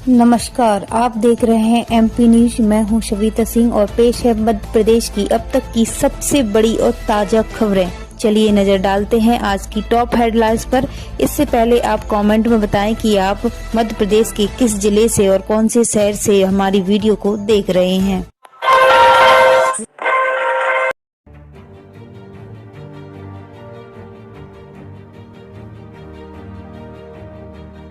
नमस्कार, आप देख रहे हैं एमपी न्यूज। मैं हूं शविता सिंह और पेश है मध्य प्रदेश की अब तक की सबसे बड़ी और ताजा खबरें। चलिए नजर डालते हैं आज की टॉप हेडलाइंस पर। इससे पहले आप कमेंट में बताएं कि आप मध्य प्रदेश के किस जिले से और कौन से शहर से हमारी वीडियो को देख रहे हैं।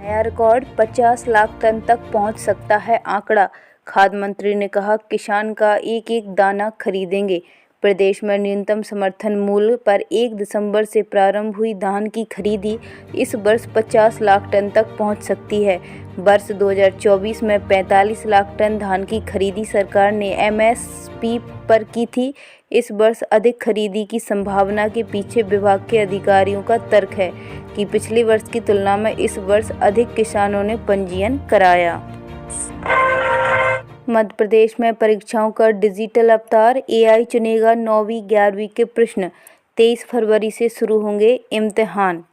नया रिकॉर्ड 50 लाख टन तक पहुंच सकता है आंकड़ा। खाद्य मंत्री ने कहा, किसान का एक एक दाना खरीदेंगे। प्रदेश में न्यूनतम समर्थन मूल्य पर 1 दिसंबर से प्रारंभ हुई धान की खरीदी इस वर्ष 50 लाख टन तक पहुंच सकती है। वर्ष 2024 में 45 लाख टन धान की खरीदी सरकार ने एमएसपी पर की थी। इस वर्ष अधिक खरीदी की संभावना के पीछे विभाग के अधिकारियों का तर्क है कि पिछले वर्ष की तुलना में इस वर्ष अधिक किसानों ने पंजीयन कराया। मध्य प्रदेश में परीक्षाओं का डिजिटल अवतार, एआई चुनेगा 9वीं 11वीं के प्रश्न। 23 फरवरी से शुरू होंगे इम्तिहान।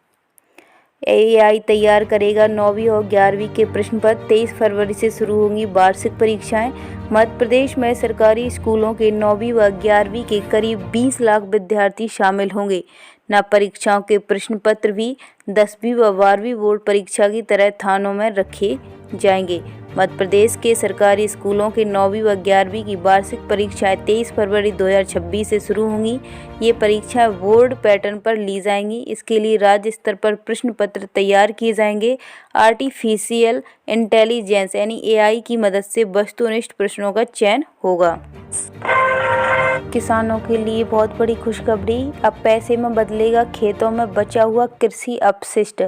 एआई तैयार करेगा 9वीं और 11वीं के प्रश्न पत्र। 23 फरवरी से शुरू होंगी वार्षिक परीक्षाएं। मध्य प्रदेश में सरकारी स्कूलों के 9वीं व 11वीं के करीब 20 लाख विद्यार्थी शामिल होंगे। न परीक्षाओं के प्रश्न पत्र भी 10वीं व 12वीं बोर्ड परीक्षा की तरह थानों में रखे जाएंगे। मध्य प्रदेश के सरकारी स्कूलों के 9वीं व 11वीं की वार्षिक परीक्षाएं 23 फरवरी 2026 से शुरू होंगी। ये परीक्षाएं बोर्ड पैटर्न पर ली जाएंगी। इसके लिए राज्य स्तर पर प्रश्न पत्र तैयार किए जाएंगे। आर्टिफिशियल इंटेलिजेंस यानी एआई की मदद से वस्तुनिष्ठ प्रश्नों का चयन होगा। किसानों के लिए बहुत बड़ी खुशखबरी, अब पैसे में बदलेगा खेतों में बचा हुआ कृषि अपशिष्ट।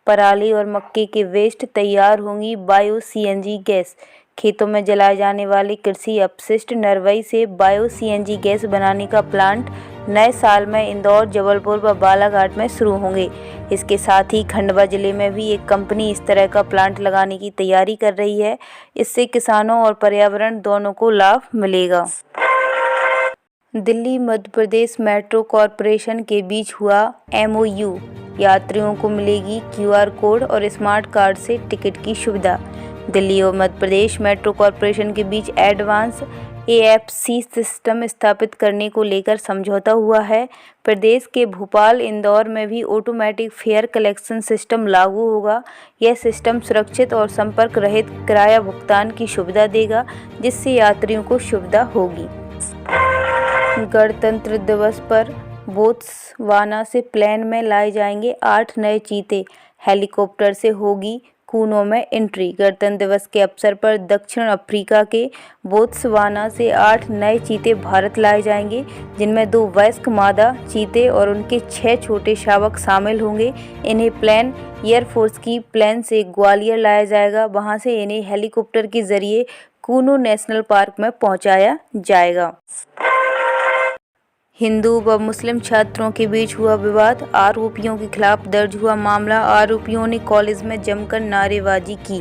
पराली और मक्के के वेस्ट तैयार होंगी बायो सीएनजी गैस। खेतों में जलाए जाने वाले कृषि अपशिष्ट नरवई से बायो सीएनजी गैस बनाने का प्लांट नए साल में इंदौर, जबलपुर व बालाघाट में शुरू होंगे। इसके साथ ही खंडवा जिले में भी एक कंपनी इस तरह का प्लांट लगाने की तैयारी कर रही है। इससे किसानों और पर्यावरण दोनों को लाभ मिलेगा। दिल्ली मध्य प्रदेश मेट्रो कॉरपोरेशन के बीच हुआ एमओयू। यात्रियों को मिलेगी क्यूआर कोड और स्मार्ट कार्ड से टिकट की सुविधा। दिल्ली और मध्य प्रदेश मेट्रो कॉरपोरेशन के बीच एडवांस एएफसी सिस्टम स्थापित करने को लेकर समझौता हुआ है। प्रदेश के भोपाल, इंदौर में भी ऑटोमेटिक फेयर कलेक्शन सिस्टम लागू होगा। यह सिस्टम सुरक्षित और संपर्क रहित किराया भुगतान की सुविधा देगा, जिससे यात्रियों को सुविधा होगी। गणतंत्र दिवस पर बोत्सवाना से प्लेन में लाए जाएंगे 8 नए चीते। हेलीकॉप्टर से होगी कूनो में एंट्री। गणतंत्र दिवस के अवसर पर दक्षिण अफ्रीका के बोत्सवाना से 8 नए चीते भारत लाए जाएंगे, जिनमें 2 वयस्क मादा चीते और उनके 6 छोटे शावक शामिल होंगे। इन्हें प्लेन एयरफोर्स की प्लेन से ग्वालियर लाया जाएगा। वहां से इन्हें हेलीकॉप्टर के जरिए कूनो नेशनल पार्क में पहुंचाया जाएगा। हिंदू व मुस्लिम छात्रों के बीच हुआ विवाद, आरोपियों के खिलाफ दर्ज हुआ मामला। आरोपियों ने कॉलेज में जमकर नारेबाजी की।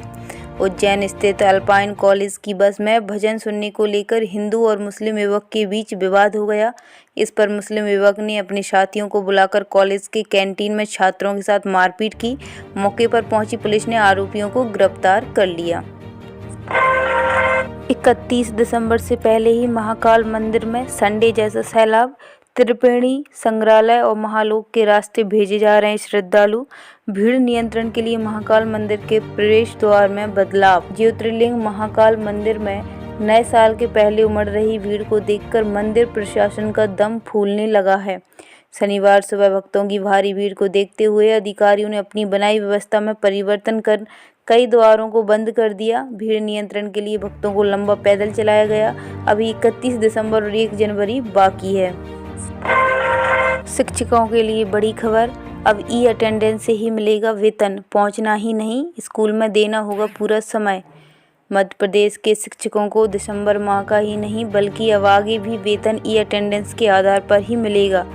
उज्जैन स्थित अल्पाइन कॉलेज की बस में भजन सुनने को लेकर हिंदू और मुस्लिम युवक के बीच विवाद हो गया। इस पर मुस्लिम युवक ने अपने साथियों को बुलाकर कॉलेज के कैंटीन में छात्रों के साथ मारपीट की। मौके पर पहुंची पुलिस ने आरोपियों को गिरफ्तार कर लिया। 31 दिसंबर से पहले ही महाकाल मंदिर में संडे जैसा सैलाब। त्रिवेणी, संग्रहालय और महालोक के रास्ते भेजे जा रहे हैं श्रद्धालु। भीड़ नियंत्रण के लिए महाकाल मंदिर के प्रवेश द्वार में बदलाव। ज्योतिर्लिंग महाकाल मंदिर में नए साल के पहले उमड़ रही भीड़ को देखकर मंदिर प्रशासन का दम फूलने लगा है। शनिवार सुबह भक्तों की भारी भीड़ को देखते हुए अधिकारियों ने अपनी बनाई व्यवस्था में परिवर्तन कर कई द्वारों को बंद कर दिया। भीड़ नियंत्रण के लिए भक्तों को लंबा पैदल चलाया गया। अभी 31 दिसंबर और 1 जनवरी बाकी है। शिक्षकों के लिए बड़ी खबर, अब ई अटेंडेंस से ही मिलेगा वेतन। पहुंचना ही नहीं, स्कूल में देना होगा पूरा समय। मध्य प्रदेश के शिक्षकों को दिसंबर माह का ही नहीं बल्कि अब आगे भी वेतन ई अटेंडेंस के आधार पर ही मिलेगा।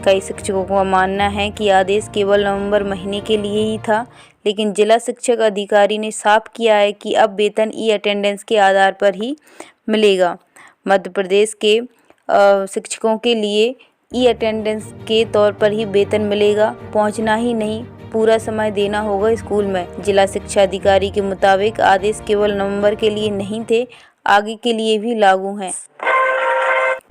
कई शिक्षकों का मानना है कि आदेश केवल नवंबर महीने के लिए ही था, लेकिन जिला शिक्षक अधिकारी ने साफ किया है कि अब वेतन ई अटेंडेंस के आधार पर ही मिलेगा। मध्य प्रदेश के शिक्षकों के लिए ई अटेंडेंस के तौर पर ही वेतन मिलेगा। पहुंचना ही नहीं, पूरा समय देना होगा स्कूल में। जिला शिक्षा अधिकारी के मुताबिक आदेश केवल नवंबर के लिए नहीं थे, आगे के लिए भी लागू हैं।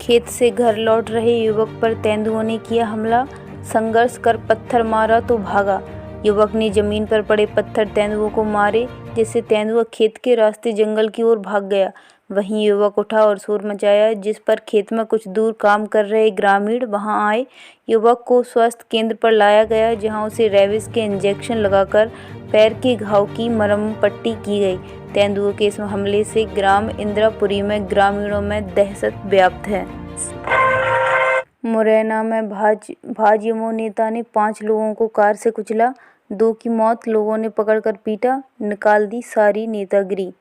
खेत से घर लौट रहे युवक पर तेंदुओं ने किया हमला, संघर्ष कर पत्थर मारा तो भागा। युवक ने जमीन पर पड़े पत्थर तेंदुओं को मारे, जिससे तेंदुआ खेत के रास्ते जंगल की ओर भाग गया। वहीं युवक उठा और शोर मचाया, जिस पर खेत में कुछ दूर काम कर रहे ग्रामीण वहां आए। युवक को स्वास्थ्य केंद्र पर लाया गया, जहां उसे रेबीज के इंजेक्शन लगाकर पैर के घाव की मरहम पट्टी की गई। तेंदुओं के इस हमले से ग्राम इंदिरापुरी में ग्रामीणों में दहशत व्याप्त है। मुरैना में भाजयुमो नेता ने 5 लोगों को कार से कुचला, 2 की मौत, लोगों ने पकड़कर पीटा, निकाल दी सारी नेतागिरी।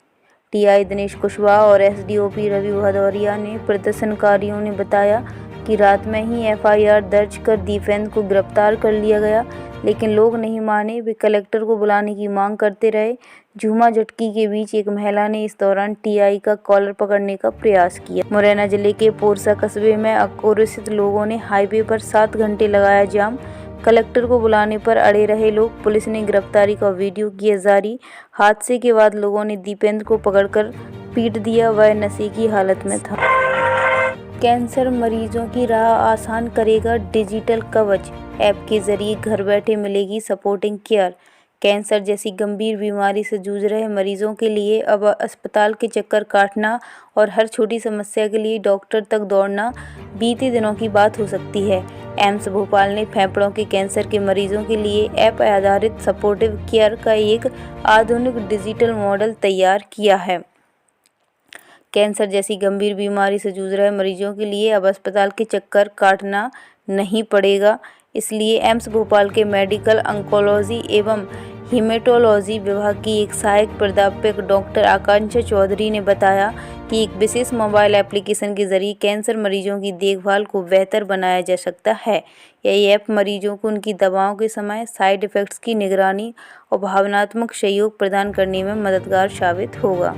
टीआई दिनेश कुशवाहा और एसडीओपी रवि भदौरिया ने प्रदर्शनकारियों ने बताया कि रात में ही एफआईआर दर्ज कर दीपेंद्र को गिरफ्तार कर लिया गया, लेकिन लोग नहीं माने। वे कलेक्टर को बुलाने की मांग करते रहे। झूमा झटकी के बीच एक महिला ने इस दौरान टीआई का कॉलर पकड़ने का प्रयास किया। मुरैना जिले के पोरसा कस्बे में आक्रोशित लोगों ने हाईवे पर 7 घंटे लगाया जाम। कलेक्टर को बुलाने पर अड़े रहे लोग। पुलिस ने गिरफ्तारी का वीडियो किया जारी। हादसे के बाद लोगों ने दीपेंद्र को पकड़कर पीट दिया, वह नशे की हालत में था। कैंसर मरीजों की राह आसान करेगा डिजिटल कवच, ऐप के जरिए घर बैठे मिलेगी सपोर्टिंग केयर। कैंसर जैसी गंभीर बीमारी से जूझ रहे मरीजों के लिए अब अस्पताल के चक्कर काटना और हर छोटी समस्या के लिए डॉक्टर तक दौड़ना बीते दिनों की बात हो सकती है। एम्स भोपाल ने फेफड़ों के कैंसर के मरीजों के लिए ऐप आधारित सपोर्टिव केयर का एक आधुनिक डिजिटल मॉडल तैयार किया है। कैंसर जैसी गंभीर बीमारी से जूझ रहे मरीजों के लिए अब अस्पताल के चक्कर काटना नहीं पड़ेगा। इसलिए एम्स भोपाल के मेडिकल ऑन्कोलॉजी एवं हीमेटोलॉजी विभाग की एक सहायक प्राध्यापक डॉक्टर आकांक्षा चौधरी ने बताया कि एक विशेष मोबाइल एप्लीकेशन के जरिए कैंसर मरीजों की देखभाल को बेहतर बनाया जा सकता है। यह ऐप मरीजों को उनकी दवाओं के समय, साइड इफ़ेक्ट्स की निगरानी और भावनात्मक सहयोग प्रदान करने में मददगार साबित होगा।